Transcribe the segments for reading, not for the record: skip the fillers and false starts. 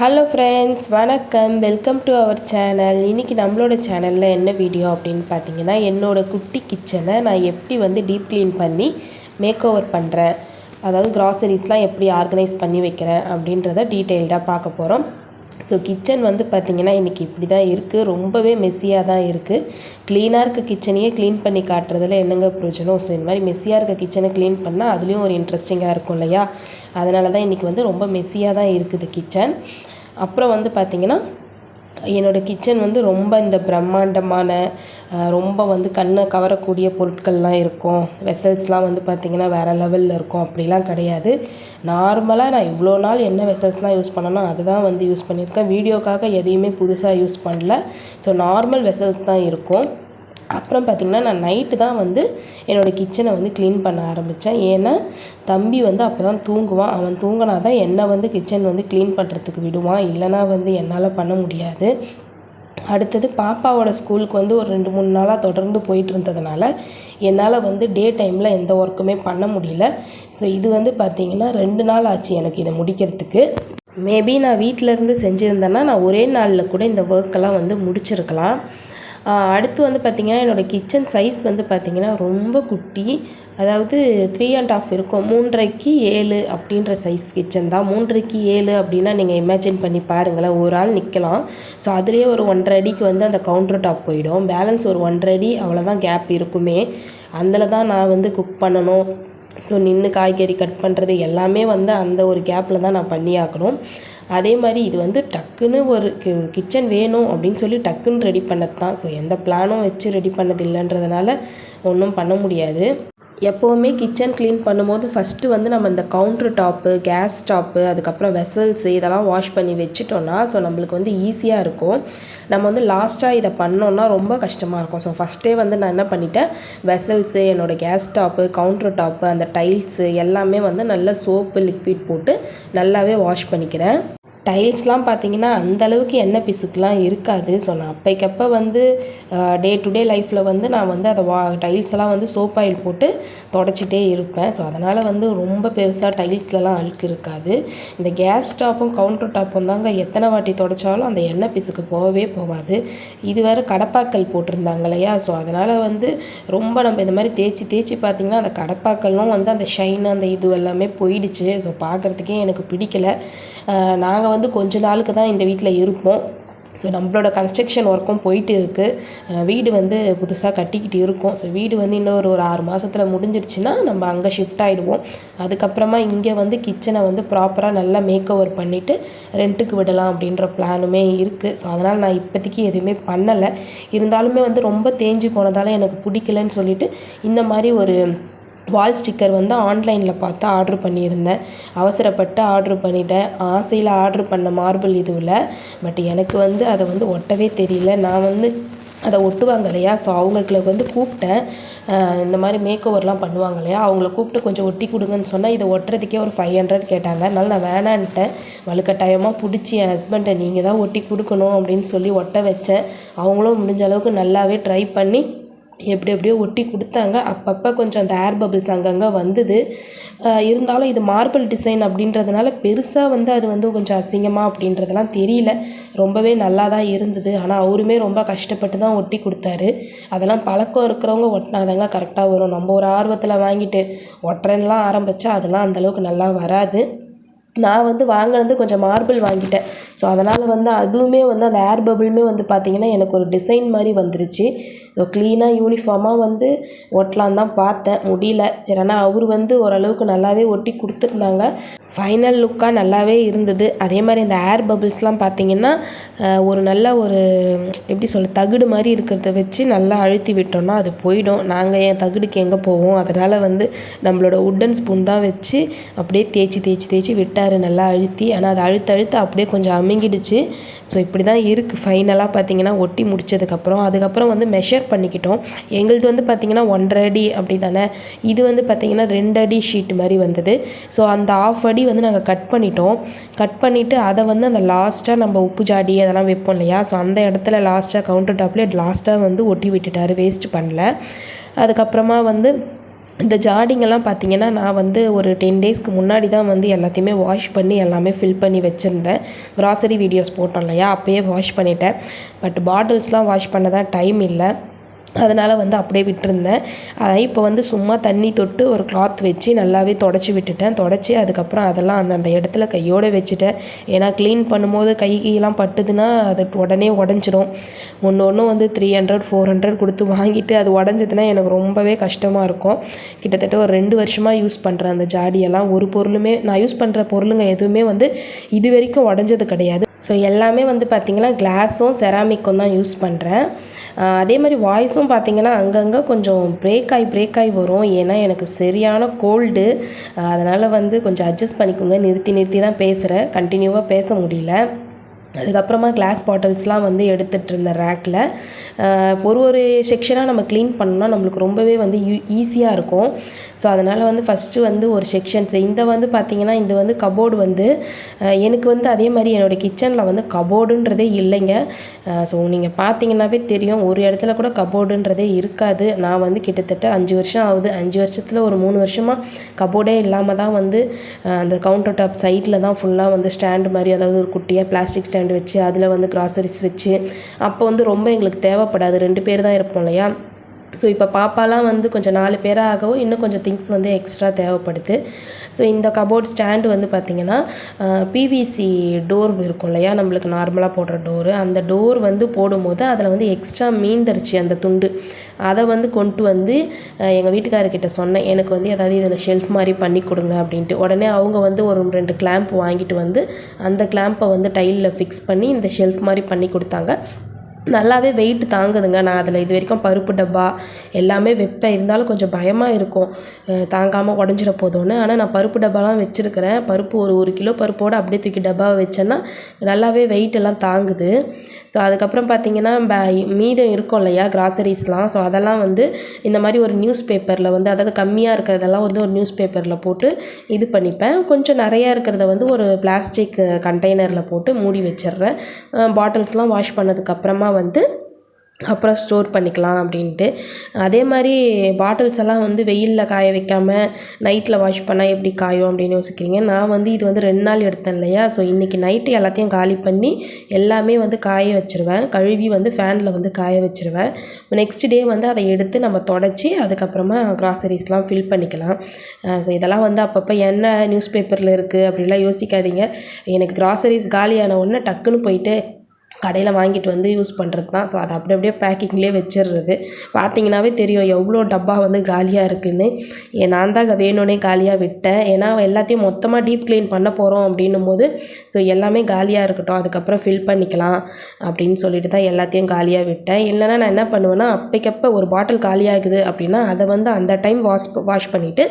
Hello friends, வணக்கம். Welcome to our channel. இன்றைக்கி நம்மளோட சேனலில் என்ன வீடியோ அப்படின்னு பார்த்தீங்கன்னா, என்னோடய குட்டி கிச்சனை நான் எப்படி டீப் க்ளீன் பண்ணி மேக் ஓவர் பண்ணுறேன், அதாவது க்ராசரிஸ்லாம் எப்படி ஆர்கனைஸ் பண்ணி வைக்கிறேன் அப்படின்றத டீட்டெயில்டாக பார்க்க போகிறோம். ஸோ கிச்சன் பார்த்திங்கன்னா இன்றைக்கி இப்படி தான் இருக்குது. ரொம்பவே மெஸ்ஸியாக தான் இருக்குது. க்ளீனாக இருக்க கிச்சனையே க்ளீன் பண்ணி காட்டுறதுல என்னங்க பிரயோஜனம்? ஸோ இந்த மாதிரி மெஸ்ஸியாக இருக்க கிச்சனை க்ளீன் பண்ணால் அதுலேயும் ஒரு இன்ட்ரெஸ்டிங்காக இருக்கும் இல்லையா? அதனால தான் இன்றைக்கி ரொம்ப மெஸ்ஸியாக தான் இருக்குது கிச்சன். அப்புறம் பார்த்திங்கன்னா என்னோடய கிச்சன் ரொம்ப இந்த பிரம்மாண்டமான ரொம்ப கண்ணை கவரக்கூடிய பொருட்கள்லாம் இருக்கும். வெசல்ஸ்லாம் பார்த்திங்கன்னா வேறு லெவலில் இருக்கும். அப்படிலாம் கிடையாது. நார்மலாக நான் இவ்வளோ நாள் என்ன வெசல்ஸ்லாம் யூஸ் பண்ணேனோ அதை தான் யூஸ் பண்ணியிருக்கேன். வீடியோக்காக எதையுமே புதுசாக யூஸ் பண்ணல. ஸோ நார்மல் வெசல்ஸ் தான் இருக்கும். அப்புறம் பார்த்திங்கன்னா நான் நைட்டு தான் என்னோடய கிச்சனை க்ளீன் பண்ண ஆரம்பித்தேன். ஏன்னா தம்பி அப்போ தான் தூங்குவான். அவன் தூங்கினா தான் என்னை கிச்சன் க்ளீன் பண்ணுறதுக்கு விடுவான். இல்லைனா என்னால் பண்ண முடியாது. அடுத்தது பாப்பாவோட ஸ்கூலுக்கு ஒரு 2-3 நாளாக தொடர்ந்து போயிட்டு இருந்ததுனால என்னால் டே டைமில் எந்த ஒர்க்குமே பண்ண முடியல. ஸோ இது பார்த்திங்கன்னா 2 நாள் ஆச்சு எனக்கு இதை முடிக்கிறதுக்கு. மேபி நான் வீட்டிலேருந்து செஞ்சுருந்தேன்னா நான் ஒரே நாளில் கூட இந்த ஒர்க்கெல்லாம் முடிச்சிருக்கலாம். அடுத்து பார்த்திங்கன்னா என்னோடய கிச்சன் சைஸ் பார்த்திங்கன்னா ரொம்ப குட்டி. அதாவது 3.5 இருக்கும். 3.5க்கு 7 அப்படின்ற சைஸ் கிச்சன் தான். 3.5க்கு 7 அப்படின்னா நீங்கள் இமேஜின் பண்ணி பாருங்களேன். ஒரு ஆள் நிற்கலாம். ஸோ அதுலேயே ஒரு 1.5 அடிக்கு அந்த கவுண்டர் டாப் போயிடும். பேலன்ஸ் ஒரு 1.5 அடி அவ்வளோதான் கேப் இருக்குமே. அதில் தான் நான் குக் பண்ணணும். ஸோ நின்று காய்கறி கட் பண்ணுறது எல்லாமே அந்த ஒரு கேப்பில் தான் நான் பண்ணியாக்கணும். அதே மாதிரி இது டக்குன்னு ஒரு கிச்சன் வேணும் அப்படின்னு சொல்லி டக்குன்னு ரெடி பண்ணது தான். ஸோ எந்த பிளானும் வச்சு ரெடி பண்ணது இல்லைன்றதுனால ஒன்றும் பண்ண முடியாது. எப்போவுமே கிச்சன் க்ளீன் பண்ணும்போது ஃபஸ்ட்டு நம்ம இந்த கவுண்ட்ரு டாப்பு, கேஸ் ஸ்டாப்பு, அதுக்கப்புறம் வெசல்ஸு இதெல்லாம் வாஷ் பண்ணி வச்சுட்டோன்னா ஸோ நம்மளுக்கு ஈஸியாக இருக்கும். நம்ம லாஸ்ட்டாக இதை பண்ணோன்னா ரொம்ப கஷ்டமாக இருக்கும். ஸோ ஃபஸ்ட்டே நான் என்ன பண்ணிட்டேன், வெசல்ஸு, என்னோடய கேஸ் ஸ்டாப்பு, கவுண்ட்ரு டாப்பு, அந்த டைல்ஸு எல்லாமே நல்லா சோப்பு லிக்விட் போட்டு நல்லாவே வாஷ் பண்ணிக்கிறேன். டைல்ஸ்லாம் பார்த்திங்கன்னா அந்தளவுக்கு எண்ணெய் பிசுக்கெலாம் இருக்காது. ஸோ நான் அப்பைக்கப்போ டே டு டே லைஃப்பில் நான் அதை டைல்ஸ் எல்லாம் சோப் ஆயில் போட்டு தொடச்சிட்டே இருப்பேன். ஸோ அதனால் ரொம்ப பெருசாக டைல்ஸ்லலாம் அழுக்கு இருக்காது. இந்த கேஸ் டாப்பும் கவுண்டர் டாப்பும் தாங்க எத்தனை வாட்டி தொடச்சாலும் அந்த எண்ணெய் பிசுக்கு போகவே போகாது. இது வேறு கடப்பாக்கல் போட்டிருந்தாங்க இல்லையா? ஸோ அதனால் ரொம்ப நம்ம இந்த மாதிரி தேய்ச்சி பார்த்திங்கன்னா அந்த கடப்பாக்கலும் அந்த ஷைன் அந்த இது எல்லாமே போயிடுச்சு. ஸோ பார்க்குறதுக்கே எனக்கு பிடிக்கலை. நாங்கள் கொஞ்ச நாளுக்கு தான் இந்த வீட்டில் இருப்போம். ஸோ நம்மளோட கன்ஸ்ட்ரக்ஷன் ஒர்க்கும் போயிட்டு இருக்குது. வீடு புதுசாக கட்டிக்கிட்டு இருக்கோம். ஸோ வீடு இன்னும் ஒரு 6 மாதத்தில் முடிஞ்சிருச்சுன்னா நம்ம அங்கே ஷிஃப்ட் ஆகிடுவோம். அதுக்கப்புறமா இங்கே கிச்சனை ப்ராப்பராக நல்லா மேக் ஓவர் பண்ணிவிட்டு ரெண்ட்டுக்கு விடலாம் அப்படின்ற பிளானுமே இருக்குது. ஸோ அதனால் நான் இப்போதைக்கு எதுவுமே பண்ணலை. இருந்தாலுமே ரொம்ப தேஞ்சு போனதால் எனக்கு பிடிக்கலன்னு சொல்லிவிட்டு இந்த மாதிரி ஒரு வால் ஸ்டிக்கர் ஆன்லைனில் பார்த்து ஆர்ட்ரு பண்ணியிருந்தேன். அவசரப்பட்டு ஆர்ட்ரு பண்ணிட்டேன். ஆசையில் ஆர்ட்ரு பண்ண மார்பிள் இதுவில். பட் எனக்கு அதை ஒட்டவே தெரியல. நான் அதை ஒட்டுவாங்க இல்லையா? ஸோ அவங்களுக்கு கூப்பிட்டேன். இந்த மாதிரி மேக் ஓவர்லாம் பண்ணுவாங்க இல்லையா? அவங்கள கூப்பிட்டு கொஞ்சம் ஒட்டி கொடுங்கன்னு சொன்னால் இதை ஒட்டுறதுக்கே ஒரு 500 கேட்டாங்க. அதனால நான் வேணான்ட்டேன். வலுக்கட்டாயமாக பிடிச்சி என் ஹஸ்பண்டை நீங்கள் தான் ஒட்டி கொடுக்கணும் அப்படின்னு சொல்லி ஒட்ட வச்சேன். அவங்களும் முடிஞ்ச அளவுக்கு நல்லாவே ட்ரை பண்ணி எப்படியோ ஒட்டி கொடுத்தாங்க. அப்பப்போ கொஞ்சம் அந்த ஏர் பபிள்ஸ் அங்கங்கே வந்தது. இருந்தாலும் இது மார்பிள் டிசைன் அப்படின்றதுனால பெருசாக அது கொஞ்சம் அசிங்கமாக அப்படின்றதெல்லாம் தெரியல. ரொம்பவே நல்லா தான் இருந்தது. ஆனால் அவருமே ரொம்ப கஷ்டப்பட்டு தான் ஒட்டி கொடுத்தாரு. அதெல்லாம் பழக்கம் இருக்கிறவங்க ஒட்டினாதாங்க கரெக்டாக வரும். நம்ம ஒரு ஆர்வத்தில் வாங்கிட்டு ஒட்டுறேன்லாம் ஆரம்பித்தா அதெல்லாம் அந்தளவுக்கு நல்லா வராது. நான் வாங்கினது கொஞ்சம் மார்பிள் வாங்கிட்டேன். ஸோ அதனால் அதுவுமே அந்த ஏர் பபிளுமே பார்த்திங்கன்னா எனக்கு ஒரு டிசைன் மாதிரி வந்துருச்சு. ஸோ க்ளீனாக யூனிஃபார்மாக ஒட்டலான் தான் பார்த்தேன், முடியல. சரி, ஆனால் அவர் ஓரளவுக்கு நல்லாவே ஒட்டி கொடுத்துருந்தாங்க. ஃபைனல் லுக்காக நல்லாவே இருந்தது. அதே மாதிரி இந்த ஏர் பபிள்ஸ்லாம் பார்த்திங்கன்னா ஒரு நல்ல ஒரு எப்படி சொல்ல தகுடு மாதிரி இருக்கிறத வச்சு நல்லா அழுத்தி விட்டோம்னா அது போயிடும். நாங்கள் என் தகுடுக்கு எங்கே போவோம்? அதனால் நம்மளோட உட்டன் ஸ்பூன் தான் வச்சு அப்படியே தேய்ச்சி விட்டார் நல்லா அழுத்தி. ஆனால் அது அழுத்த அப்படியே கொஞ்சம் அமுங்கிடுச்சு. ஸோ இப்படி தான் இருக்குது ஃபைனலாக பார்த்திங்கன்னா ஒட்டி முடித்ததுக்கப்புறம். அதுக்கப்புறம் மெஷர் பண்ணிக்கிட்டோம். எங்களுது பார்த்திங்கன்னா 1.5 அடி அப்படி தானே. இது பார்த்திங்கன்னா 2 அடி ஷீட் மாதிரி வந்தது. ஸோ அந்த 1/2 அடி நாங்கள் கட் பண்ணிட்டோம். கட் பண்ணிவிட்டு அதை அந்த லாஸ்ட்டாக நம்ம உப்பு ஜாடி அதெல்லாம் வைப்போம் இல்லையா? ஸோ அந்த இடத்துல லாஸ்ட்டாக கவுண்டர் டாப்லேயே லாஸ்ட்டாக ஒட்டி விட்டுட்டார். வேஸ்ட் பண்ணல. அதுக்கப்புறமா இந்த ஜாடிங்கெல்லாம் பார்த்திங்கன்னா நான் வந்து ஒரு 10 டேஸ்க்கு முன்னாடி தான் வந்து எல்லாத்தையுமே வாஷ் பண்ணி எல்லாமே ஃபில் பண்ணி வச்சுருந்தேன். க்ராசரி வீடியோஸ் போட்டோம் இல்லையா, அப்போயே வாஷ் பண்ணிட்டேன். பட் பாட்டில்ஸ்லாம் வாஷ் பண்ண தான் டைம் இல்லை, அதனால் வந்து அப்படியே விட்டுருந்தேன். இப்போ வந்து சும்மா தண்ணி தொட்டு ஒரு கிளாத் வச்சு நல்லாவே தொடச்சி விட்டுட்டேன். தொடச்சி அதுக்கப்புறம் அதெல்லாம் அந்தந்த இடத்துல கையோடு வச்சுட்டேன். ஏன்னா க்ளீன் பண்ணும்போது கையெல்லாம் பட்டுதுன்னா அது உடனே உடஞ்சிரும். ஒன்று வந்து 300 400 கொடுத்து வாங்கிட்டு அது உடஞ்சதுன்னா எனக்கு ரொம்பவே கஷ்டமாக இருக்கும். கிட்டத்தட்ட ஒரு 2 வருஷமாக யூஸ் பண்ணுறேன் அந்த ஜாடியெல்லாம். ஒரு பொருளுமே நான் யூஸ் பண்ணுற பொருளுங்க எதுவுமே வந்து இது வரைக்கும் உடஞ்சது கிடையாது. ஸோ எல்லாமே வந்து பார்த்திங்கன்னா கிளாஸும் செராமிக்கும் தான் யூஸ் பண்ணுறேன். அதே மாதிரி வாய்ஸும் பார்த்திங்கன்னா அங்கங்கே கொஞ்சம் பிரேக் ஆகி வரும். ஏன்னா எனக்கு சரியான கோல்டு, அதனால் வந்து கொஞ்சம் அட்ஜஸ்ட் பண்ணிக்கோங்க. நிறுத்தி தான் பேசுகிறேன், கண்டினியூவாக பேச முடியல. அதுக்கப்புறமா கிளாஸ் பாட்டில்ஸ்லாம் வந்து எடுத்துகிட்டு இருந்தேன் ரேக்கில். ஒரு செக்ஷனாக நம்ம க்ளீன் பண்ணோம்னா நம்மளுக்கு ரொம்பவே வந்து ஈஸியாக இருக்கும். ஸோ அதனால் வந்து ஃபஸ்ட்டு வந்து ஒரு செக்ஷன்ஸ் இந்த வந்து பார்த்திங்கன்னா இது வந்து கபோர்டு வந்து எனக்கு வந்து அதே மாதிரி என்னோடய கிச்சனில் வந்து கபோர்டுன்றதே இல்லைங்க. ஸோ நீங்கள் பார்த்தீங்கன்னாவே தெரியும், ஒரு இடத்துல கூட கபோர்டுன்றதே இருக்காது. நான் வந்து கிட்டத்தட்ட 5 வருஷம் ஆகுது. 5 வருஷத்தில் ஒரு 3 வருஷமாக கபோர்டே இல்லாமல் தான் வந்து அந்த கவுண்டர் டாப் சைடில் தான் ஃபுல்லாக வந்து ஸ்டாண்டு மாதிரி, அதாவது ஒரு குட்டியாக பிளாஸ்டிக் ஸ்டாண்டு வச்சு அதில் வந்து க்ராசரிஸ் வச்சு, அப்போ வந்து ரொம்ப எங்களுக்கு தேவைப்படாது, 2 பேர் தான் இருப்போம் இல்லையா. ஸோ இப்போ பாப்பாலாம் வந்து கொஞ்சம் 4 பேராக ஆகவும் இன்னும் கொஞ்சம் திங்ஸ் வந்து எக்ஸ்ட்ரா தேவைப்படுது. ஸோ இந்த கபோர்ட் ஸ்டாண்டு வந்து பார்த்திங்கன்னா பிவிசி டோர் இருக்கும் இல்லையா, நம்மளுக்கு நார்மலாக போடுற டோரு, அந்த டோர் வந்து போடும்போது அதில் வந்து எக்ஸ்ட்ரா மீந்துருச்சு அந்த துண்டு. அதை வந்து கொண்டு வந்து எங்கள் வீட்டுக்காரர்கிட்ட சொன்னேன், எனக்கு வந்து ஏதாவது இதில் ஷெல்ஃப் மாதிரி பண்ணி கொடுங்க அப்படின்ட்டு. உடனே அவங்க வந்து ஒரு 2 கிளாம்ப் வாங்கிட்டு வந்து அந்த கிளாம்பை வந்து டைலில் ஃபிக்ஸ் பண்ணி இந்த ஷெல்ஃப் மாதிரி பண்ணி கொடுத்தாங்க. நல்லாவே வெயிட் தாங்குதுங்க. நான் அதில் இது வரைக்கும் பருப்பு டப்பா எல்லாமே வைப்பேன், இருந்தாலும் கொஞ்சம் பயமாக இருக்கும் தாங்காமல் உடஞ்சிட போதும்னு. ஆனால் நான் பருப்பு டப்பாலாம் வச்சுருக்கிறேன். பருப்பு ஒரு கிலோ பருப்போடு அப்படியே தூக்கி டப்பாவை வச்சேன்னா நல்லாவே வெயிட் எல்லாம் தாங்குது. ஸோ அதுக்கப்புறம் பார்த்திங்கன்னா மீதம் இருக்கும் இல்லையா கிராசரிஸ்லாம், ஸோ அதெல்லாம் வந்து இந்த மாதிரி ஒரு நியூஸ் பேப்பரில் வந்து, அதாவது கம்மியாக இருக்கிறதெல்லாம் வந்து ஒரு நியூஸ் பேப்பரில் போட்டு இது பண்ணிப்பேன். கொஞ்சம் நிறையா இருக்கிறத வந்து ஒரு பிளாஸ்டிக் கண்டெய்னரில் போட்டு மூடி வச்சிடுறேன். பாட்டில்ஸ்லாம் வாஷ் பண்ணதுக்கப்புறமா வந்து அப்புறம் ஸ்டோர் பண்ணிக்கலாம் அப்படின்ட்டு. அதே மாதிரி பாட்டில்ஸ் எல்லாம் வந்து வெயிலில் காய வைக்காமல் நைட்டில் வாஷ் பண்ணால் எப்படி காயும் அப்படின்னு யோசிக்கிறீங்க. நான் வந்து இது வந்து 2 நாள் எடுத்தேன் இல்லையா, ஸோ இன்றைக்கி நைட்டு எல்லாத்தையும் காலி பண்ணி எல்லாமே வந்து காய வச்சுருவேன். கழுவி வந்து ஃபேனில் வந்து காய வச்சுருவேன். நெக்ஸ்ட் டே வந்து அதை எடுத்து நம்ம தொடச்சி அதுக்கப்புறமா க்ராசரிஸ்லாம் ஃபில் பண்ணிக்கலாம். ஸோ இதெல்லாம் வந்து அப்பப்போ என்ன நியூஸ் பேப்பரில் இருக்குது அப்படிலாம் யோசிக்காதீங்க. எனக்கு க்ராசரிஸ் காலியான உடனே டக்குன்னு போயிட்டு கடையில் வாங்கிட்டு வந்து யூஸ் பண்ணுறது தான். ஸோ அதை அப்படியே பேக்கிங்லேயே வச்சிடுறது. பார்த்தீங்கன்னாவே தெரியும் எவ்வளோ டப்பா வந்து காலியாக இருக்குதுன்னு. நான் தான் வேணும்னே காலியாக விட்டேன். ஏன்னா எல்லாத்தையும் மொத்தமாக டீப் க்ளீன் பண்ண போகிறோம் அப்படின்னும் போது ஸோ எல்லாமே காலியாக இருக்கட்டும், அதுக்கப்புறம் ஃபில் பண்ணிக்கலாம் அப்படின்னு சொல்லிட்டு தான் எல்லாத்தையும் காலியாக விட்டேன். இல்லைனா நான் என்ன பண்ணுவேன்னா, அப்பைக்கப்போ ஒரு பாட்டில் காலியாகுது அப்படின்னா அதை வந்து அந்த டைம் வாஷ் பண்ணிவிட்டு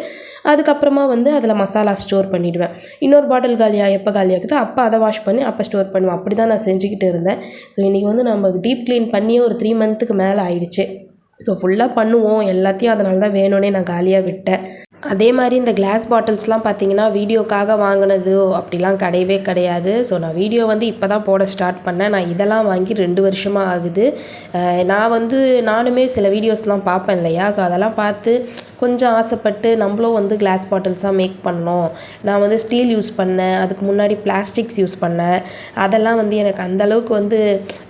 அதுக்கப்புறமா வந்து அதில் மசாலா ஸ்டோர் பண்ணிவிடுவேன். இன்னொரு பாட்டில் எப்போ காலியாகுதோ அப்போ அதை வாஷ் பண்ணி அப்போ ஸ்டோர் பண்ணுவேன். அப்படி தான் நான் செஞ்சுக்கிட்டு இருந்தேன். ஸோ இன்றைக்கி வந்து நம்ம டீப் க்ளீன் பண்ணியே ஒரு 3 மந்த்துக்கு மேலே ஆயிடுச்சு. ஸோ ஃபுல்லாக பண்ணுவோம் எல்லாத்தையும், அதனால தான் வேணும்னே நான் காலியாக விட்டேன். அதே மாதிரி இந்த கிளாஸ் பாட்டில்ஸ்லாம் பார்த்திங்கன்னா வீடியோக்காக வாங்கினது அப்படிலாம் கிடையவே கிடையாது. ஸோ நான் வீடியோ வந்து இப்போ தான் போட ஸ்டார்ட் பண்ணேன். நான் இதெல்லாம் வாங்கி 2 வருஷமாக ஆகுது. நானுமே சில வீடியோஸ்லாம் பார்ப்பேன் இல்லையா, ஸோ அதெல்லாம் பார்த்து கொஞ்சம் ஆசைப்பட்டு நம்மளும் வந்து கிளாஸ் பாட்டில்ஸாக மேக் பண்ணோம். நான் வந்து ஸ்டீல் யூஸ் பண்ணேன், அதுக்கு முன்னாடி பிளாஸ்டிக்ஸ் யூஸ் பண்ணேன். அதெல்லாம் வந்து எனக்கு அந்தளவுக்கு வந்து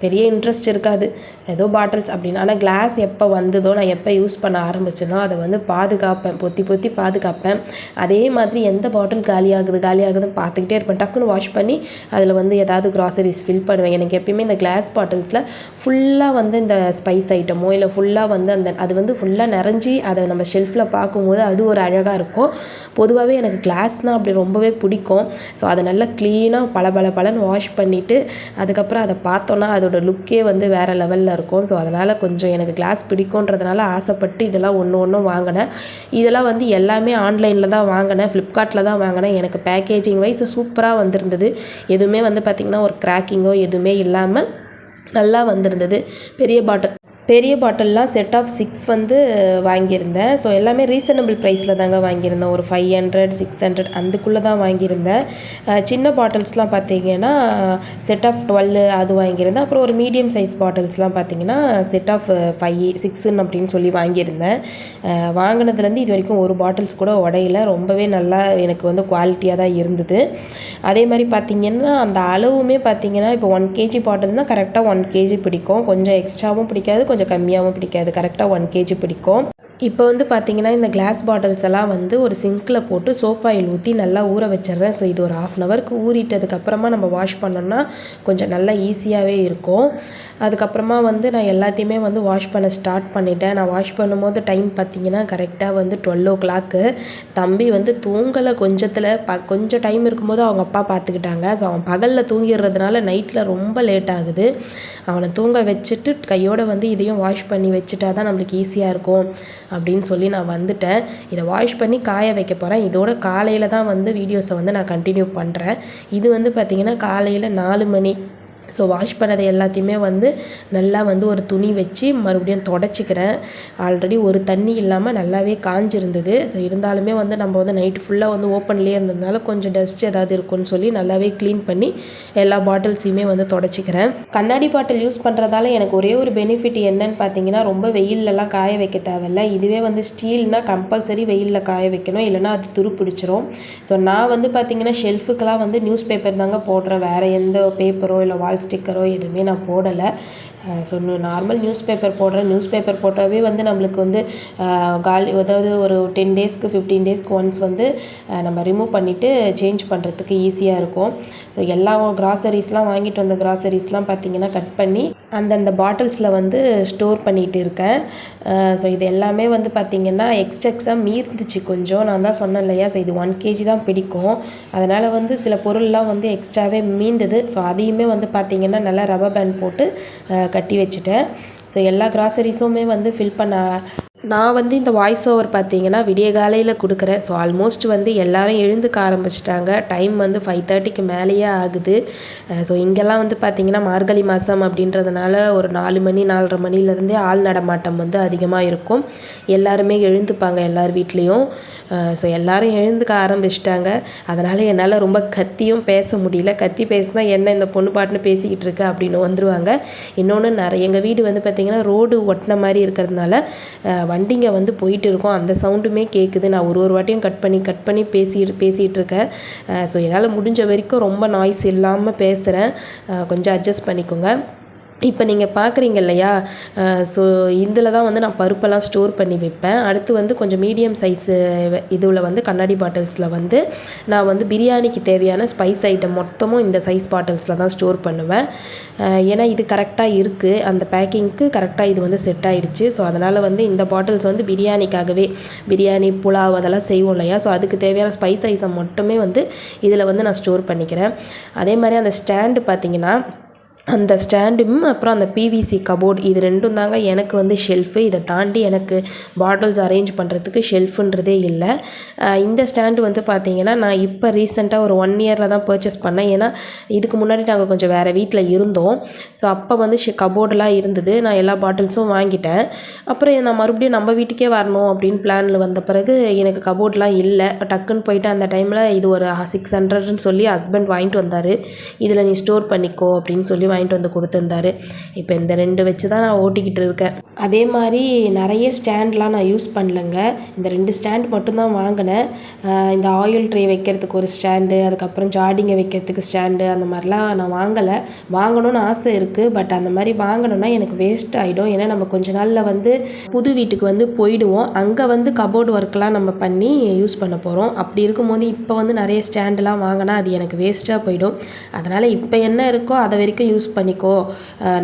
பெரிய இன்ட்ரெஸ்ட் இருக்காது, ஏதோ பாட்டில்ஸ் அப்படின்னு. ஆனால் கிளாஸ் எப்போ வந்ததோ, நான் எப்போ யூஸ் பண்ண ஆரம்பிச்சேனோ அதை வந்து பாதுகாப்பேன், பொத்தி பாதுகாப்பேன். அதே மாதிரி எந்த பாட்டில் காலியாகுதுன்னு பார்த்துக்கிட்டே இருப்பேன். டக்குன்னு வாஷ் பண்ணி அதில் வந்து ஏதாவது க்ராசரிஸ் ஃபில் பண்ணுவேன். எனக்கு எப்பயுமே இந்த கிளாஸ் பாட்டில்ஸில் ஃபுல்லாக வந்து இந்த ஸ்பைஸ் ஐட்டமோ இல்லை ஃபுல்லாக வந்து அது வந்து ஃபுல்லாக நிறைஞ்சி அதை நம்ம ஷெல்ஃபில் பார்க்கும்போது அது ஒரு அழகாக இருக்கும். பொதுவாகவே எனக்கு கிளாஸ்னால் அப்படி ரொம்பவே பிடிக்கும். ஸோ அதை நல்லா க்ளீனாக பளபளன்னு வாஷ் பண்ணிவிட்டு அதுக்கப்புறம் அதை பார்த்தோன்னா அதோட லுக்கே வந்து வேறு லெவலில் இருக்கும். ஸோ அதனால் கொஞ்சம் எனக்கு கிளாஸ் பிடிக்குன்றதுனால ஆசைப்பட்டு இதெல்லாம் ஒன்று வாங்கினேன். இதெல்லாம் வந்து எல்லாமே ஆன்லைனில் தான் வாங்கினேன், ஃப்ளிப்கார்ட்டில் தான் வாங்கினேன். எனக்கு பேக்கேஜிங் வைஸ் சூப்பராக வந்திருந்தது. எதுவுமே வந்து பார்த்திங்கன்னா ஒரு கிராக்கிங்கோ எதுவுமே இல்லாமல் நல்லா வந்திருந்தது. பெரிய பாட்டில் பெரிய பாட்டில்லாம் செட் ஆஃப் 6 வந்து வாங்கியிருந்தேன். ஸோ எல்லாமே ரீசனபிள் ப்ரைஸில் தாங்க வாங்கியிருந்தேன். ஒரு 500 600 அதுக்குள்ளே தான் வாங்கியிருந்தேன். சின்ன பாட்டில்ஸ்லாம் பார்த்தீங்கன்னா செட் ஆஃப் 12 அது வாங்கியிருந்தேன். அப்புறம் ஒரு மீடியம் சைஸ் பாட்டில்ஸ்லாம் பார்த்தீங்கன்னா செட் ஆஃப் 5 6 அப்படின்னு சொல்லி வாங்கியிருந்தேன். வாங்கினதுலேருந்து இது வரைக்கும் ஒரு பாட்டில்ஸ் கூட உடையில. ரொம்பவே நல்லா எனக்கு வந்து குவாலிட்டியாக தான் இருந்தது. அதே மாதிரி பார்த்திங்கன்னா அந்த அளவுமே பார்த்திங்கன்னா இப்போ 1 kg பாட்டில்னால் கரெக்டாக 1 kg பிடிக்கும். கொஞ்சம் எக்ஸ்ட்ராவும் பிடிக்காது, கொஞ்சம் கம்மியாகவும் பிடிக்காது. கரெக்டாக 1 kg பிடிக்கும். இப்போ வந்து பார்த்திங்கன்னா இந்த கிளாஸ் பாட்டில்ஸ் எல்லாம் வந்து ஒரு சிங்கில் போட்டு சோப் ஆயில் ஊற்றி நல்லா ஊற வச்சிடுறேன். ஸோ இது ஒரு 1/2 ஹவருக்கு ஊறிட்டதுக்கப்புறமா நம்ம வாஷ் பண்ணோம்னா கொஞ்சம் நல்லா ஈஸியாகவே இருக்கும். அதுக்கப்புறமா வந்து நான் எல்லாத்தையுமே வந்து வாஷ் பண்ண ஸ்டார்ட் பண்ணிட்டேன். நான் வாஷ் பண்ணும்போது டைம் பார்த்திங்கன்னா கரெக்டாக வந்து 12 o'clock. தம்பி வந்து தூங்கலை கொஞ்சத்தில் கொஞ்சம் டைம் இருக்கும்போது அவங்க அப்பா பார்த்துக்கிட்டாங்க. ஸோ அவன் பகலில் தூங்கிடுறதுனால நைட்டில் ரொம்ப லேட் ஆகுது. அவனை தூங்க வச்சுட்டு கையோடு வந்து இதையும் வாஷ் பண்ணி வச்சுட்டா தான் நம்மளுக்கு ஈஸியாக இருக்கும் அப்படின்னு சொல்லி நான் வந்துட்டேன். இதை வாஷ் பண்ணி காய வைக்க போகிறேன். இதோட காலையில் தான் வந்து வீடியோஸை வந்து நான் கண்டினியூ பண்ணுறேன். இது வந்து பார்த்திங்கன்னா காலையில் 4 மணி. ஸோ வாஷ் பண்ணதை எல்லாத்தையுமே வந்து நல்லா வந்து ஒரு துணி வச்சு மறுபடியும் தொடச்சிக்கிறேன். ஆல்ரெடி ஒரு தண்ணி இல்லாமல் நல்லாவே காஞ்சிருந்தது. ஸோ இருந்தாலுமே வந்து நம்ம வந்து நைட்டு ஃபுல்லாக வந்து ஓப்பன்லேயே இருந்ததுனால கொஞ்சம் டஸ்ட் ஏதாவது இருக்குன்னு சொல்லி நல்லாவே க்ளீன் பண்ணி எல்லா பாட்டில்ஸையுமே வந்து தொடச்சிக்கிறேன். கண்ணாடி பாட்டில் யூஸ் பண்ணுறதால எனக்கு ஒரே ஒரு பெனிஃபிட் என்னன்னு பார்த்தீங்கன்னா ரொம்ப வெயிலெலாம் காய வைக்க தேவையில்லை. இதுவே வந்து ஸ்டீல்னால் கம்பல்சரி வெயிலில் காய வைக்கணும், இல்லைனா அது துரு பிடிச்சிரும். ஸோ நான் வந்து பார்த்திங்கன்னா ஷெல்ஃபுக்கெலாம் வந்து நியூஸ் பேப்பர் தாங்க போடுறேன். வேறு எந்த பேப்பரோ இல்லை வால் ஸ்டிக்கரோ எதுவுமே நான் போடலை. ஸோ நார்மல் நியூஸ் பேப்பர் போடுறேன். நியூஸ் பேப்பர் போட்டாவே வந்து நம்மளுக்கு வந்து அதாவது ஒரு 10 டேஸ்க்கு 15 டேஸ்க்கு ஒன்ஸ் வந்து நம்ம ரிமூவ் பண்ணிவிட்டு சேஞ்ச் பண்ணுறதுக்கு ஈஸியாக இருக்கும். ஸோ எல்லா கிராசரிஸ்லாம் வாங்கிட்டு வந்த கிராசரிஸ்லாம் பார்த்திங்கன்னா கட் பண்ணி அந்தந்த பாட்டில்ஸில் வந்து ஸ்டோர் பண்ணிகிட்டு இருக்கேன். ஸோ இது எல்லாமே வந்து பார்த்திங்கன்னா எக்ஸ்ட்ராக்ஸாக மீர்ந்துச்சு கொஞ்சம். நான் தான் சொன்னேன் இல்லையா, ஸோ இது 1 kg தான் பிடிக்கும். அதனால் வந்து சில பொருள்லாம் வந்து எக்ஸ்ட்ராவே மீந்தது. ஸோ அதையுமே வந்து பார்த்திங்கன்னா நல்லா ரப்பர் பேண்ட் போட்டு கட்டி வச்சுட்டேன். ஸோ எல்லா கிராசரிஸுமே வந்து ஃபில் பண்ண நான் வந்து இந்த வாய்ஸ் ஓவர் பார்த்திங்கன்னா விடிய காலையில் கொடுக்குறேன். ஸோ ஆல்மோஸ்ட் வந்து எல்லோரும் எழுந்துக்க ஆரம்பிச்சிட்டாங்க. டைம் வந்து 5:30க்கு மேலேயே ஆகுது. ஸோ இங்கெல்லாம் வந்து பார்த்திங்கன்னா மார்கழி மாதம் அப்படின்றதுனால ஒரு 4 மணி 4:30 மணிலேருந்தே ஆள் நடமாட்டம் வந்து அதிகமாக இருக்கும். எல்லாருமே எழுந்துப்பாங்க எல்லார் வீட்லேயும். ஸோ எல்லோரும் எழுந்துக்க ஆரம்பிச்சிட்டாங்க. அதனால் என்னால் ரொம்ப கத்தியும் பேச முடியல. கத்தி பேசினா என்ன இந்த பொண்ணு பாட்டுன்னு பேசிக்கிட்டு இருக்கு அப்படின்னு வந்துடுவாங்க. இன்னொன்று எங்கள் வீடு வந்து பார்த்திங்கன்னா ரோடு ஒட்டின மாதிரி இருக்கிறதுனால வண்டிங்க வந்து போயிட்டு இருக்கோம். அந்த சவுண்டுமே கேட்குது. நான் ஒரு வாட்டியும் கட் பண்ணி பேசிகிட்டு இருக்கேன். ஸோ என்னால் முடிஞ்ச வரைக்கும் ரொம்ப நாய்ஸ் இல்லாமல் பேசுகிறேன். கொஞ்சம் அட்ஜஸ்ட் பண்ணிக்கோங்க. இப்போ நீங்கள் பார்க்குறீங்க இல்லையா, ஸோ இதில் தான் வந்து நான் பருப்பெல்லாம் ஸ்டோர் பண்ணி வைப்பேன். அடுத்து வந்து கொஞ்சம் மீடியம் சைஸு இதில் வந்து கண்ணாடி பாட்டில்ஸில் வந்து நான் வந்து பிரியாணிக்கு தேவையான ஸ்பைஸ் ஐட்டம் மொத்தமும் இந்த சைஸ் பாட்டில்ஸில் தான் ஸ்டோர் பண்ணுவேன். ஏன்னா இது கரெக்டாக இருக்குது, அந்த பேக்கிங்க்கு கரெக்டாக இது வந்து செட் ஆகிடுச்சு. ஸோ அதனால் வந்து இந்த பாட்டில்ஸ் வந்து பிரியாணிக்காகவே, பிரியாணி புலாவ் அதெல்லாம் செய்வோம் இல்லையா, ஸோ அதுக்கு தேவையான ஸ்பைஸ் ஐட்டம் மட்டுமே வந்து இதில் வந்து நான் ஸ்டோர் பண்ணிக்கிறேன். அதே மாதிரி அந்த ஸ்டாண்டு பார்த்திங்கன்னா அந்த ஸ்டாண்டும் அப்புறம் அந்த பிவிசி கபோர்டு இது ரெண்டும் தாங்க எனக்கு வந்து ஷெல்ஃபு. இதை தாண்டி எனக்கு பாட்டில்ஸ் அரேஞ்ச் பண்ணுறதுக்கு ஷெல்ஃபுன்றதே இல்லை. இந்த ஸ்டாண்டு வந்து பார்த்திங்கன்னா நான் இப்போ ரீசெண்டாக ஒரு 1 இயரில் தான் பர்ச்சேஸ் பண்ணேன். ஏன்னா இதுக்கு முன்னாடி நாங்கள் கொஞ்சம் வேறு வீட்டில் இருந்தோம். ஸோ அப்போ வந்து கபோர்டெலாம் இருந்தது. நான் எல்லா பாட்டில்ஸும் வாங்கிட்டேன். அப்புறம் நான் மறுபடியும் நம்ம வீட்டுக்கே வரணும் அப்படின்னு பிளானில் வந்த பிறகு எனக்கு கபோர்டெலாம் இல்லை. டக்குன்னு போயிட்டு அந்த டைமில் இது ஒரு 600ன்னு சொல்லி ஹஸ்பண்ட் வாங்கிட்டு வந்தார். இதில் நீ ஸ்டோர் பண்ணிக்கோ அப்படின்னு சொல்லி வாங்கிட்டு வந்து கொடுத்துருந்தாரு. இப்போ இந்த 2 வச்சு தான் நான் ஓட்டிக்கிட்டு இருக்கேன். அதே மாதிரி நிறைய ஸ்டாண்ட்லாம் நான் யூஸ் பண்ணலைங்க. இந்த 2 ஸ்டாண்ட் மட்டும்தான் வாங்கினேன். இந்த ஆயில் ட்ரே வைக்கிறதுக்கு ஒரு ஸ்டாண்டு, அதுக்கப்புறம் ஜாடிங்க வைக்கிறதுக்கு ஸ்டாண்டு, அந்த மாதிரிலாம் நான் வாங்கலை. வாங்கணும்னு ஆசை இருக்குது. பட் அந்த மாதிரி வாங்கணுன்னா எனக்கு வேஸ்ட் ஆகிடும். ஏன்னா நம்ம கொஞ்ச நாளில் வந்து புது வீட்டுக்கு வந்து போயிடுவோம். அங்கே வந்து கபோர்டு ஒர்க்கெலாம் நம்ம பண்ணி யூஸ் பண்ண போகிறோம். அப்படி இருக்கும்போது இப்போ வந்து நிறைய ஸ்டாண்டெலாம் வாங்கினா அது எனக்கு வேஸ்ட்டாக போயிடும். அதனால் இப்போ என்ன இருக்கோ அதை வரைக்கும் யூஸ் பண்ணிக்கோ,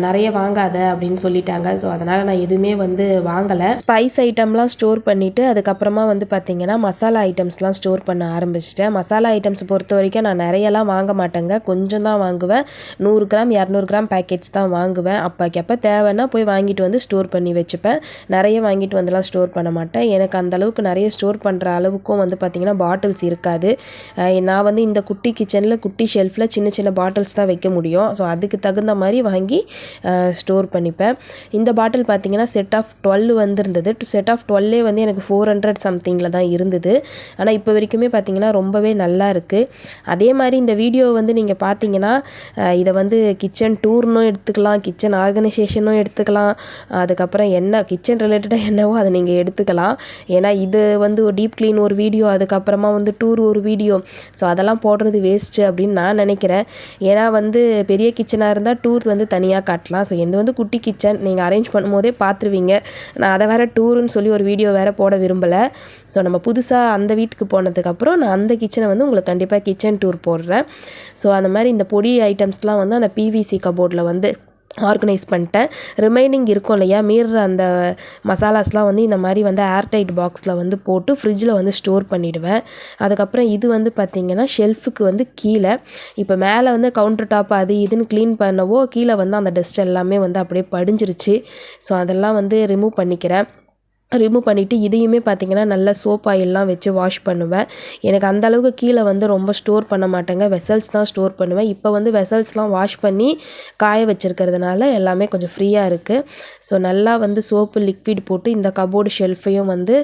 நிறைய வாங்காத அப்படின்னு சொல்லிட்டாங்க. ஸோ அதனால் நான் எதுவுமே வந்து வாங்கலை. ஸ்பைஸ் ஐட்டம்லாம் ஸ்டோர் பண்ணிவிட்டு அதுக்கப்புறமா வந்து பார்த்திங்கன்னா மசாலா ஐட்டம்ஸ்லாம் ஸ்டோர் பண்ண ஆரம்பிச்சிட்டேன். மசாலா ஐட்டம்ஸ் பொறுத்த வரைக்கும் நான் நிறையலாம் வாங்க மாட்டேங்க, கொஞ்சம் தான் வாங்குவேன். 100 கிராம் 200 கிராம் பேக்கெட்ஸ் தான் வாங்குவேன். அப்போக்கப்போ தேவைன்னா போய் வாங்கிட்டு வந்து ஸ்டோர் பண்ணி வச்சுப்பேன். நிறைய வாங்கிட்டு வந்துலாம் ஸ்டோர் பண்ண மாட்டேன். எனக்கு அந்தளவுக்கு நிறைய ஸ்டோர் பண்ணுற அளவுக்கும் வந்து பார்த்திங்கன்னா பாட்டில்ஸ் இருக்காது. நான் வந்து இந்த குட்டி கிச்சனில் குட்டி ஷெல்ஃபில் சின்ன சின்ன பாட்டில்ஸ் தான் வைக்க முடியும். ஸோ அதுக்கு தகுந்த மாதிரி வாங்கி ஸ்டோர் பண்ணிப்பேன். இந்த பாட்டில் பார்த்திங்கன்னா செட் ஆஃப் 12 வந்திருந்தது. செட் ஆஃப் 12 வந்து எனக்கு 400 சம்திங்கில் தான் இருந்தது. ஆனால் இப்போ வரைக்குமே பார்த்திங்கன்னா ரொம்பவே நல்லா இருக்குது. அதே மாதிரி இந்த வீடியோ வந்து நீங்கள் பார்த்தீங்கன்னா இதை வந்து கிச்சன் டூர்னும் எடுத்துக்கலாம், கிச்சன் ஆர்கனைசேஷனும் எடுத்துக்கலாம், அதுக்கப்புறம் என்ன கிச்சன் ரிலேட்டடாக என்னவோ அதை நீங்கள் எடுத்துக்கலாம். ஏன்னா இது வந்து ஒரு டீப் க்ளீன் ஒரு வீடியோ, அதுக்கப்புறமா வந்து டூர் ஒரு வீடியோ. ஸோ அதெல்லாம் போடுறது வேஸ்ட்டு அப்படின்னு நான் நினைக்கிறேன். ஏன்னா வந்து பெரிய கிச்சனாக இருந்தால் டூர் வந்து தனியாக காட்டலாம். ஸோ எந்த வந்து குட்டி கிச்சன் நீங்கள் அரேஞ்ச் பண்ணும்போதே பார்த்துருவீங்க. நான் அதை வேறு டூருன்னு சொல்லி ஒரு வீடியோ வேறு போட விரும்பலை. ஸோ நம்ம புதுசாக அந்த வீட்டுக்கு போனதுக்கப்புறம் நான் அந்த கிச்சனை வந்து உங்களுக்கு கண்டிப்பாக கிச்சன் டூர் போடுறேன். ஸோ அந்த மாதிரி இந்த பொடி ஐட்டம்ஸ்லாம் வந்து அந்த பிவிசி கபோர்டில் வந்து ஆர்கனைஸ் பண்ணிட்டேன். ரிமைனிங் இருக்கும் இல்லையா, மீறுற அந்த மசாலாஸ்லாம் வந்து இந்த மாதிரி வந்து ஏர்டைட் பாக்ஸில் வந்து போட்டு ஃப்ரிட்ஜில் வந்து ஸ்டோர் பண்ணிவிடுவேன். அதுக்கப்புறம் இது வந்து பார்த்திங்கன்னா ஷெல்ஃபுக்கு வந்து கீழே இப்போ மேலே வந்து கவுண்டர் டாப் அது இதுன்னு க்ளீன் பண்ணவோ கீழே வந்து அந்த டஸ்ட் எல்லாமே வந்து அப்படியே படிஞ்சிருச்சு. ஸோ அதெல்லாம் வந்து ரிமூவ் பண்ணிவிட்டு இதையுமே பார்த்திங்கன்னா நல்லா சோப் ஆயிலெலாம் வச்சு வாஷ் பண்ணுவேன். எனக்கு அந்தளவுக்கு கீழே வந்து ரொம்ப ஸ்டோர் பண்ண மாட்டேங்க, வெசல்ஸ் தான் ஸ்டோர் பண்ணுவேன். இப்போ வந்து வெசல்ஸ்லாம் வாஷ் பண்ணி காய வச்சுருக்கிறதுனால எல்லாமே கொஞ்சம் ஃப்ரீயாக இருக்குது. ஸோ நல்லா வந்து சோப்பு லிக்விட் போட்டு இந்த கபோர்டு ஷெல்ஃபையும் வந்து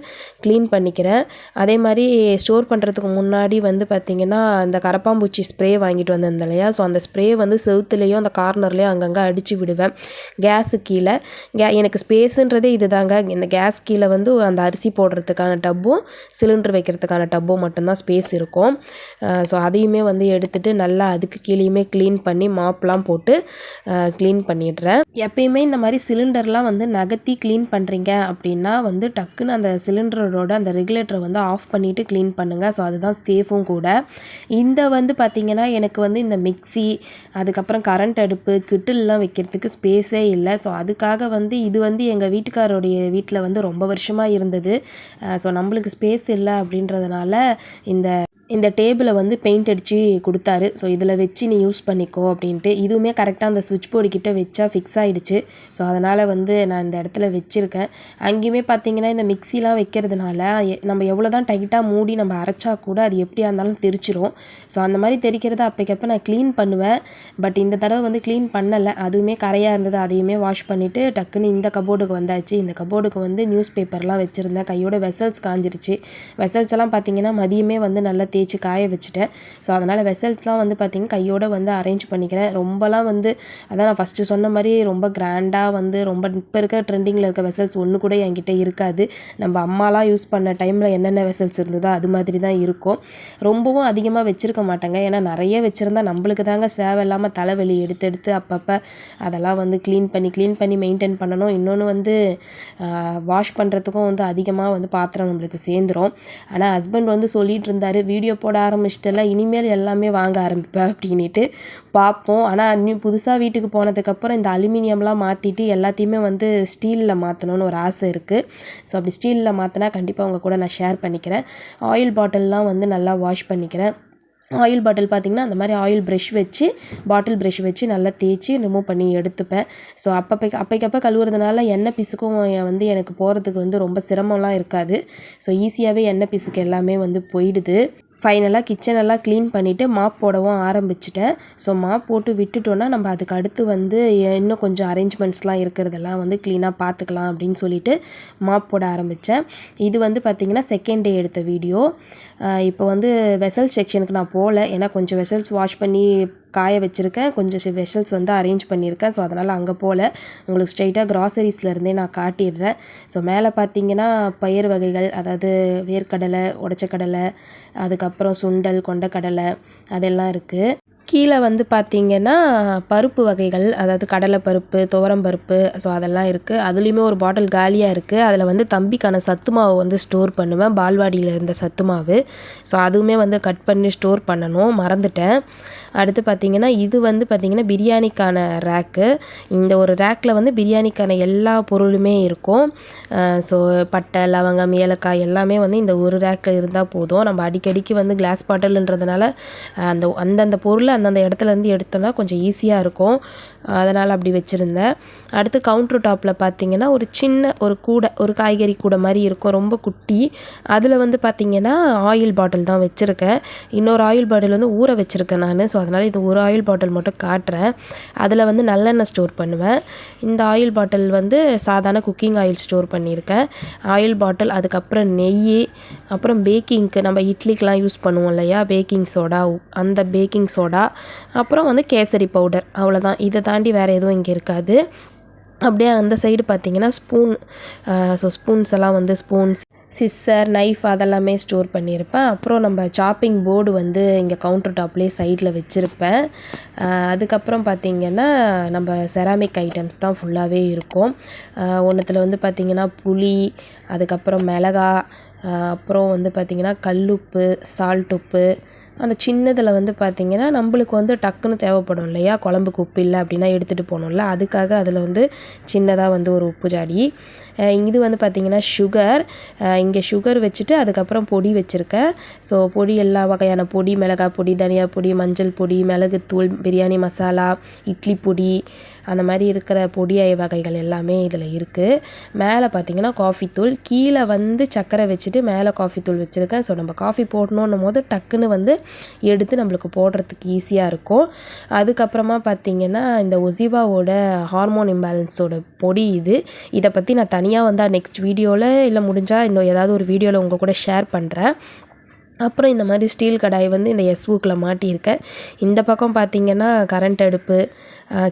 க்ளீன் பண்ணிக்கிறேன். அதே மாதிரி ஸ்டோர் பண்ணுறதுக்கு முன்னாடி வந்து பார்த்திங்கன்னா இந்த கரப்பாம்பூச்சி ஸ்ப்ரே வாங்கிட்டு வந்திருந்தேன் இல்லையா, ஸோ அந்த ஸ்ப்ரே வந்து செவுத்துலேயும் அந்த கார்னர்லேயும் அங்கங்கே அடித்து விடுவேன். கேஸு கீழே எனக்கு ஸ்பேஸுன்றதே இது தாங்க. இந்த கேஸ் கீழே வந்து அந்த அரிசி போடுறதுக்கான டப்பும் சிலிண்டர் வைக்கிறதுக்கான டப்பும் மட்டும்தான் ஸ்பேஸ் இருக்கும். ஸோ அதையுமே வந்து எடுத்துகிட்டு நல்லா அதுக்கு கீழேயுமே க்ளீன் பண்ணி மாப்லாம் போட்டு க்ளீன் பண்ணிடுறேன். எப்பயுமே இந்த மாதிரி சிலிண்டர்லாம் வந்து நகர்த்தி க்ளீன் பண்ணுறீங்க அப்படின்னா வந்து டக்குன்னு அந்த சிலிண்டரோட அந்த ரெகுலேட்டரை வந்து ஆஃப் பண்ணிவிட்டு க்ளீன் பண்ணுங்கள். ஸோ அதுதான் சேஃபும் கூட. இந்த வந்து பார்த்திங்கன்னா எனக்கு வந்து இந்த மிக்ஸி அதுக்கப்புறம் கரண்ட் அடுப்பு கிட்டில்லாம் வைக்கிறதுக்கு ஸ்பேஸே இல்லை. ஸோ அதுக்காக வந்து இது வந்து எங்கள் வீட்டுக்காரோடைய வீட்டில் வந்து ரொம்ப வருஷமாக இருந்தது. ஸோ நம்மளுக்கு ஸ்பேஸ் இல்லை அப்படின்றதுனால இந்த டேபிளை வந்து பெயிண்ட் அடித்து கொடுத்தாரு. ஸோ இதில் வச்சு நீ யூஸ் பண்ணிக்கோ அப்படின்ட்டு. இதுவுமே கரெக்டாக அந்த சுவிட்ச் போர்டு கிட்டே வச்சா ஃபிக்ஸ் ஆகிடுச்சு. ஸோ அதனால் வந்து நான் இந்த இடத்துல வச்சுருக்கேன். அங்கேயுமே பார்த்திங்கன்னா இந்த மிக்ஸிலாம் வைக்கிறதுனால நம்ம எவ்வளோ தான் டைட்டாக மூடி நம்ம அரைச்சா கூட அது எப்படியா இருந்தாலும் தெரிச்சிரும். ஸோ அந்த மாதிரி தெரிக்கிறத அப்போக்கப்போ நான் க்ளீன் பண்ணுவேன். பட் இந்த தடவை வந்து க்ளீன் பண்ணலை, அதுவுமே கரையாக இருந்தது. அதையுமே வாஷ் பண்ணிவிட்டு டக்குன்னு இந்த கபோர்டுக்கு வந்தாச்சு. இந்த கபோர்டுக்கு வந்து நியூஸ் பேப்பர்லாம் வச்சுருந்தேன். கையோட வெசல்ஸ் காஞ்சிருச்சு. வெசல்ஸ் எல்லாம் பார்த்திங்கன்னா மதியமே வந்து நல்லா தேய்ச்சி காய வச்சுட்டேன். ஸோ அதனால் வெசல்ஸ்லாம் வந்து பார்த்திங்கன்னா கையோடு வந்து அரேஞ்ச் பண்ணிக்கிறேன். ரொம்பலாம் வந்து அதான் நான் ஃபஸ்ட்டு சொன்ன மாதிரி ரொம்ப கிராண்டாக வந்து ரொம்ப இப்போ இருக்கிற ட்ரெண்டிங்கில் இருக்க வெசல்ஸ் ஒன்று கூட என்கிட்ட இருக்காது. நம்ம அம்மாலாம் யூஸ் பண்ண டைமில் என்னென்ன வெசல்ஸ் இருந்ததோ அது மாதிரி தான் இருக்கும். ரொம்பவும் அதிகமாக வச்சுருக்க மாட்டேங்க. ஏன்னா நிறைய வச்சுருந்தா நம்மளுக்கு தாங்க தேவையில்லாமல் தலைவலி எடுத்து அப்பப்போ அதெல்லாம் வந்து க்ளீன் பண்ணி மெயின்டைன் பண்ணணும். இன்னொன்று வந்து வாஷ் பண்ணுறதுக்கும் வந்து அதிகமாக வந்து பாத்திரம் நம்மளுக்கு சேர்ந்துடும். ஆனால் ஹஸ்பண்ட் வந்து சொல்லிகிட்டு இருந்தார், வீடியோ போட ஆரம்பிச்சிட்டல இனிமேல் எல்லாமே வாங்க ஆரம்பிப்பேன் அப்படின்ட்டு. பார்ப்போம். ஆனால் இன்னும் புதுசாக வீட்டுக்கு போனதுக்கப்புறம் இந்த அலுமினியம்லாம் மாற்றிட்டு எல்லாத்தையுமே வந்து ஸ்டீலில் மாற்றணும்னு ஒரு ஆசை இருக்குது. ஸோ அப்படி ஸ்டீலில் மாற்றினா கண்டிப்பாக உங்கள் கூட நான் ஷேர் பண்ணிக்கிறேன். ஆயில் பாட்டில்லாம் வந்து நல்லா வாஷ் பண்ணிக்கிறேன். ஆயில் பாட்டில் பார்த்திங்கன்னா அந்த மாதிரி ஆயில் பாட்டில் ப்ரஷ் வச்சு நல்லா தேய்ச்சி ரிமூவ் பண்ணி எடுத்துப்பேன். ஸோ அப்பைக்கப்போ கழுவுறதுனால எண்ணெய் பிசுக்கும் வந்து எனக்கு போகிறதுக்கு வந்து ரொம்ப சிரமம்லாம் இருக்காது. ஸோ ஈஸியாகவே எண்ணெய் பிசுக்கு எல்லாமே வந்து போயிடுது. ஃபைனலாக கிச்சனெல்லாம் க்ளீன் பண்ணிவிட்டு மாப் போடவும் ஆரம்பிச்சிட்டேன். ஸோ மாப் போட்டு விட்டுட்டோன்னா நம்ம அதுக்கு அடுத்து வந்து இன்னும் கொஞ்சம் அரேஞ்ச்மெண்ட்ஸ்லாம் இருக்கிறதெல்லாம் வந்து க்ளீனாக பார்த்துக்கலாம் அப்படின்னு சொல்லிட்டு மாப் போட ஆரம்பித்தேன். இது வந்து பார்த்திங்கன்னா செகண்ட் டே எடுத்த வீடியோ. இப்போ வந்து வெசல் செக்ஷனுக்கு நான் போகல, ஏன்னா கொஞ்சம் வெசல்ஸ் வாஷ் பண்ணி காய வச்சுருக்கேன், கொஞ்சம் வெசல்ஸ் வந்து அரேஞ்ச் பண்ணியிருக்கேன். ஸோ அதனால் அங்கே போகல, உங்களுக்கு ஸ்ட்ரெயிட்டாக கிராசரிஸ்லேருந்தே நான் காட்டிடுறேன். ஸோ மேலே பார்த்திங்கன்னா பயிர் வகைகள், அதாவது வேர்க்கடலை, உடச்ச கடலை, அதுக்கப்புறம் சுண்டல், கொண்டக்கடலை அதெல்லாம் இருக்குது. கீழே வந்து பார்த்திங்கன்னா பருப்பு வகைகள், அதாவது கடலை பருப்பு, துவரம் பருப்பு, ஸோ அதெல்லாம் இருக்குது. அதுலேயுமே ஒரு பாட்டில் காலியாக இருக்குது. அதில் வந்து தம்பிக்கான சத்து மாவு வந்து ஸ்டோர் பண்ணுவேன், பால்வாடியில் இருந்த சத்து மாவு. ஸோ அதுவுமே வந்து கட் பண்ணி ஸ்டோர் பண்ணணும், மறந்துட்டேன். அடுத்து பார்த்திங்கன்னா இது வந்து பார்த்திங்கன்னா பிரியாணிக்கான ரேக்கு. இந்த ஒரு ரேக்கில் வந்து பிரியாணிக்கான எல்லா பொருளுமே இருக்கும். ஸோ பட்டை, லவங்கம், ஏலக்காய் எல்லாமே வந்து இந்த ஒரு ரேக்கில் இருந்தால் போதும். நம்ம அடிக்கடிக்கு வந்து கிளாஸ் பாட்டில்ன்றதுனால அந்தந்த பொருளை அந்தந்த இடத்துலேருந்து எடுத்தோன்னா கொஞ்சம் ஈஸியாக இருக்கும். அதனால் அப்படி வச்சுருந்தேன். அடுத்து கவுண்டர் டாப்பில் பார்த்திங்கன்னா ஒரு சின்ன ஒரு காய்கறி கூடை மாதிரி இருக்கும், ரொம்ப குட்டி. அதில் வந்து பார்த்திங்கன்னா ஆயில் பாட்டில் தான் வச்சுருக்கேன். இன்னொரு ஆயில் பாட்டில் வந்து ஊற வச்சுருக்கேன் நான். ஸோ அதனால் இது ஒரு ஆயில் பாட்டில் மட்டும் காட்டுறேன். அதில் வந்து நல்லெண்ணெய் ஸ்டோர் பண்ணுவேன். இந்த ஆயில் பாட்டில் வந்து சாதாரண குக்கிங் ஆயில் ஸ்டோர் பண்ணியிருக்கேன். ஆயில் பாட்டில், அதுக்கப்புறம் நெய், அப்புறம் பேக்கிங்க்கு நம்ம இட்லிக்கெலாம் யூஸ் பண்ணுவோம் இல்லையா, பேக்கிங் சோடா, அந்த பேக்கிங் சோடா, அப்புறம் வந்து கேசரி பவுடர், அவ்வளோதான். இதை தாண்டி வேறு எதுவும் இங்கே இருக்காது. அப்படியே அந்த சைடு பார்த்திங்கன்னா ஸ்பூன், ஸ்பூன்ஸ் எல்லாம் வந்து ஸ்பூன்ஸ், சிஸ்ஸர், நைஃப் அதெல்லாமே ஸ்டோர் பண்ணியிருப்பேன். அப்புறம் நம்ம சாப்பிங் போர்டு வந்து இங்கே கவுண்டர் டாப்லேயே சைடில் வச்சுருப்பேன். அதுக்கப்புறம் பார்த்திங்கன்னா நம்ம செராமிக் ஐட்டம்ஸ் தான் ஃபுல்லாகவே இருக்கும். ஒன்றுத்தில் வந்து பார்த்திங்கன்னா புளி, அதுக்கப்புறம் மிளகா, அப்புறம் வந்து பார்த்திங்கன்னா கல்லுப்பு, சால்ட் உப்பு, அந்த சின்னதில் வந்து பார்த்திங்கன்னா நம்மளுக்கு வந்து டக்குன்னு தேவைப்படும் இல்லையா, குழம்புக்கு உப்பு இல்லை அப்படின்னா எடுத்துகிட்டு போகணும்ல, அதுக்காக அதில் வந்து சின்னதாக வந்து ஒரு உப்பு ஜாடி. இது வந்து பார்த்திங்கன்னா சுகர், இங்கே சுகர் வச்சுட்டு அதுக்கப்புறம் பொடி வச்சுருக்கேன். ஸோ பொடி எல்லா வகையான பொடி, மிளகாய் பொடி, தனியா பொடி, மஞ்சள் பொடி, மிளகுத்தூள், பிரியாணி மசாலா, இட்லி பொடி, அந்த மாதிரி இருக்கிற பொடி வகைகள் எல்லாமே இதில் இருக்குது. மேலே பார்த்திங்கன்னா காஃபி தூள், கீழே வந்து சர்க்கரை வச்சுட்டு மேலே காஃபி தூள் வச்சுருக்கேன். ஸோ நம்ம காஃபி போடணுன்னும் போது டக்குன்னு வந்து எடுத்து நம்மளுக்கு போடுறதுக்கு ஈஸியாக இருக்கும். அதுக்கப்புறமா பார்த்திங்கன்னா இந்த ஒசிவாவோட ஹார்மோன் இம்பேலன்ஸோட பொடி இது. இதை பற்றி நான் தனியாக வந்தால் நெக்ஸ்ட் வீடியோவில், இல்லை முடிஞ்சால் இன்னும் ஏதாவது ஒரு வீடியோவில் உங்கள் கூட ஷேர் பண்ணுறேன். அப்புறம் இந்த மாதிரி ஸ்டீல் கடாய் வந்து இந்த எஸ்வுக்கில் மாட்டியிருக்கேன். இந்த பக்கம் பார்த்திங்கன்னா கரண்ட் அடுப்பு,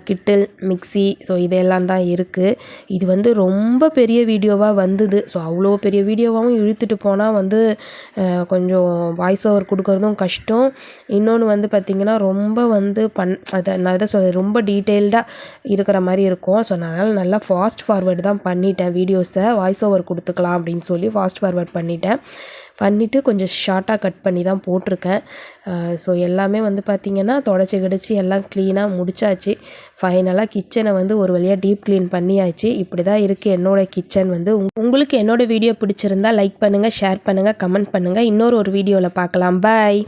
கிட்டில், மிக்சி, ஸோ இதெல்லாம் தான் இருக்குது. இது வந்து ரொம்ப பெரிய வீடியோவாக வந்தது. ஸோ அவ்வளோ பெரிய வீடியோவாகவும் இழுத்துட்டு போனால் வந்து கொஞ்சம் வாய்ஸ் ஓவர் கொடுக்குறதும் கஷ்டம். இன்னொன்று வந்து பார்த்திங்கன்னா ரொம்ப வந்து அதை நான் எதை சொல்கிறேன், ரொம்ப டீட்டெயில்டாக இருக்கிற மாதிரி இருக்கும். ஸோ அதனால் நல்லா ஃபாஸ்ட் ஃபார்வேர்டு தான் பண்ணிட்டேன். வீடியோஸை வாய்ஸ் ஓவர் கொடுத்துக்கலாம் அப்படின்னு சொல்லி ஃபாஸ்ட் ஃபார்வேர்ட் பண்ணிவிட்டு கொஞ்சம் ஷார்ட்டாக கட் பண்ணி தான் போட்டிருக்கேன். ஸோ எல்லாமே வந்து பார்த்திங்கன்னா தொடச்சி கிடச்சி எல்லாம் க்ளீனாக முடிச்சாச்சு. ஃபைனலாக கிச்சனை வந்து ஒரு வழியாக டீப் க்ளீன் பண்ணியாச்சு. இப்படி தான் இருக்குது என்னோடய கிச்சன் வந்து. உங்களுக்கு என்னோடய வீடியோ பிடிச்சிருந்தா லைக் பண்ணுங்கள், ஷேர் பண்ணுங்கள், கமெண்ட் பண்ணுங்கள். இன்னொரு வீடியோவில் பார்க்கலாம். பாய்.